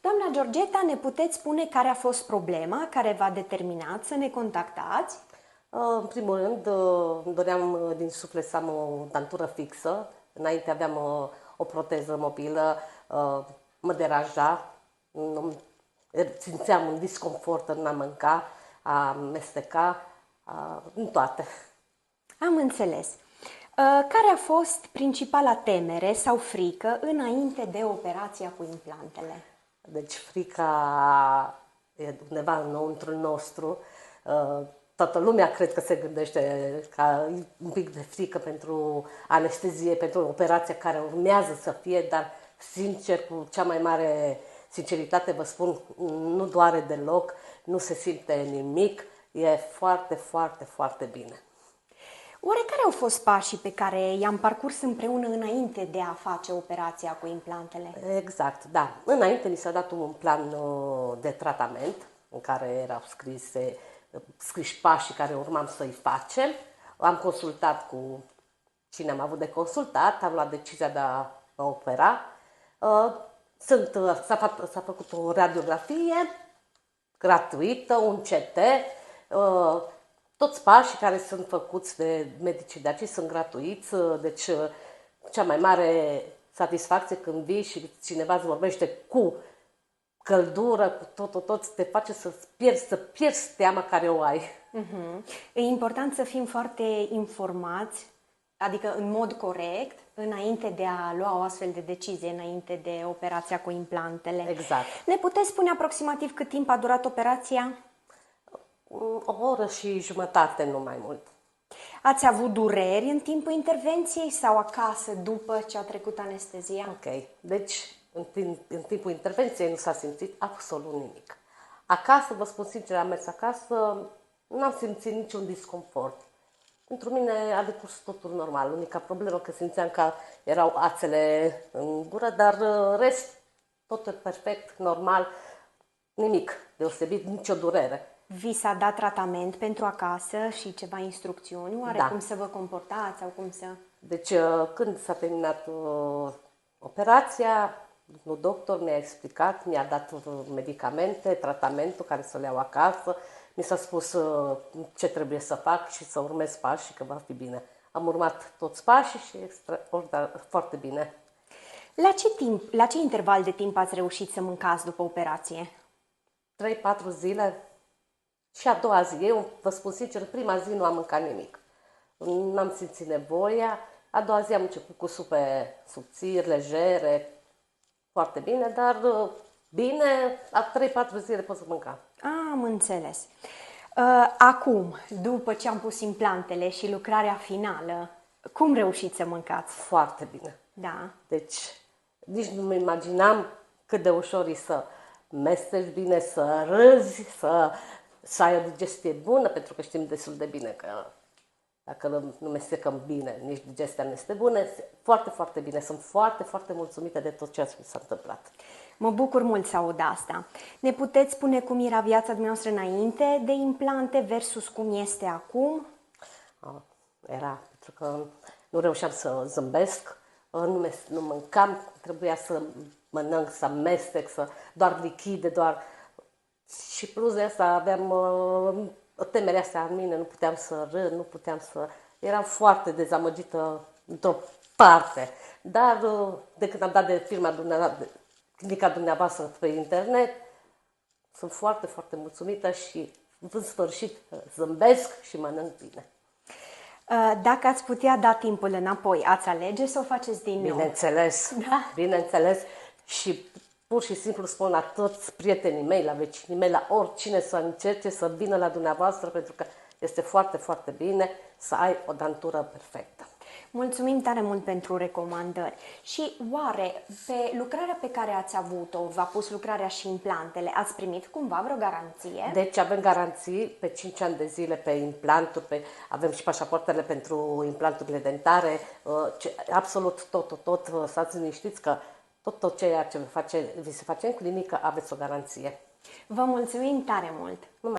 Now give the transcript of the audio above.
Doamna Georgeta, ne puteți spune care a fost problema care v-a determinat să ne contactați? În primul rând, îmi doream din suflet să am o dantură fixă. Înainte aveam o proteză mobilă, mă deranja, simțeam un disconfort în a mânca, a mesteca, în toate. Am înțeles. Care a fost principala temere sau frică înainte de operația cu implantele? Deci frica e undeva înăuntru nostru. Toată lumea cred că se gândește ca un pic de frică pentru anestezie, pentru operația care urmează să fie, dar sincer, cu cea mai mare sinceritate vă spun, nu doare deloc, nu se simte nimic, e foarte, foarte, foarte bine. Oare care au fost pașii pe care i-am parcurs împreună înainte de a face operația cu implantele? Exact, da. Înainte ni s-a dat un plan de tratament în care erau scriși pașii care urmam să-i facem. Am consultat cu cine am avut de consultat, am luat decizia de a mă opera. S-a făcut o radiografie gratuită, un CT, toți pașii care sunt făcuți de medicii de aici sunt gratuiți, deci cea mai mare satisfacție când vii și cineva îți vorbește cu căldură, cu tot, te face să pierzi teama care o ai. E important să fim foarte informați, adică în mod corect, înainte de a lua o astfel de decizie, înainte de operația cu implantele. Exact. Ne puteți spune aproximativ cât timp a durat operația? O oră și jumătate, nu mai mult. Ați avut dureri în timpul intervenției sau acasă după ce a trecut anestezia? Ok, deci în timpul intervenției nu s-a simțit absolut nimic. Acasă, vă spun sincer, am mers acasă, nu am simțit niciun disconfort. Pentru mine a decurs totul normal. Unica problemă că simțeam că erau ațele în gură, dar rest, totul perfect, normal, nimic deosebit, nicio durere. Vi s-a dat tratament pentru acasă și ceva instrucțiuni? Oare Da. cum să vă comportați sau cum să... Deci când s-a terminat operația, un doctor mi-a explicat, mi-a dat medicamente, tratamentul care să le iau acasă, mi s-a spus ce trebuie să fac și să urmez pași și că va fi bine. Am urmat toți pașii și foarte bine. La ce interval de timp ați reușit să mâncați după operație? 3-4 zile și a doua zi. Eu vă spun sincer, prima zi nu am mâncat nimic. N-am simțit nevoia. A doua zi am început cu supe subțiri, legere, foarte bine, dar bine, a 3-4 zile pot să mânca. Am înțeles. Acum, după ce am pus implantele și lucrarea finală, cum reușiți să mâncați? Foarte bine. Da. Deci, nici nu-mi imaginam cât de ușor e să mesteci bine, să râzi, să ai o digestie bună, pentru că știm destul de bine că dacă nu mestecăm bine, nici digestia nu este bună. Foarte, foarte bine. Sunt foarte, foarte mulțumită de tot ceea ce mi s-a întâmplat. Mă bucur mult să aud asta. Ne puteți spune cum era viața dumneavoastră înainte de implante versus cum este acum? Era, pentru că nu reușeam să zâmbesc, nu mâncam, trebuia să mănânc, să amestec, doar lichide, doar... Și plus de asta aveam temerea asta în mine, nu puteam să râd, nu puteam să... Eram foarte dezamăgită într-o parte, dar de când am dat de firma dumneavoastră, clinica dumneavoastră pe internet, sunt foarte, foarte mulțumită și în sfârșit zâmbesc și mănânc bine. Dacă ați putea da timpul înapoi, ați alege să o faceți din nou? Bineînțeles, Da. bineînțeles, și pur și simplu spun la toți prietenii mei, la vecinii mei, la oricine să încerce să vină la dumneavoastră, pentru că este foarte, foarte bine să ai o dantură perfectă. Mulțumim tare mult pentru recomandări. Și oare pe lucrarea pe care ați avut-o, v-a pus lucrarea și implantele, ați primit cumva vreo garanție? Deci avem garanții pe 5 ani de zile pe implanturi, avem și pașapoartele pentru implanturile dentare, absolut tot, stați liniștiți că tot ceea ce vi se face în clinică aveți o garanție. Vă mulțumim tare mult!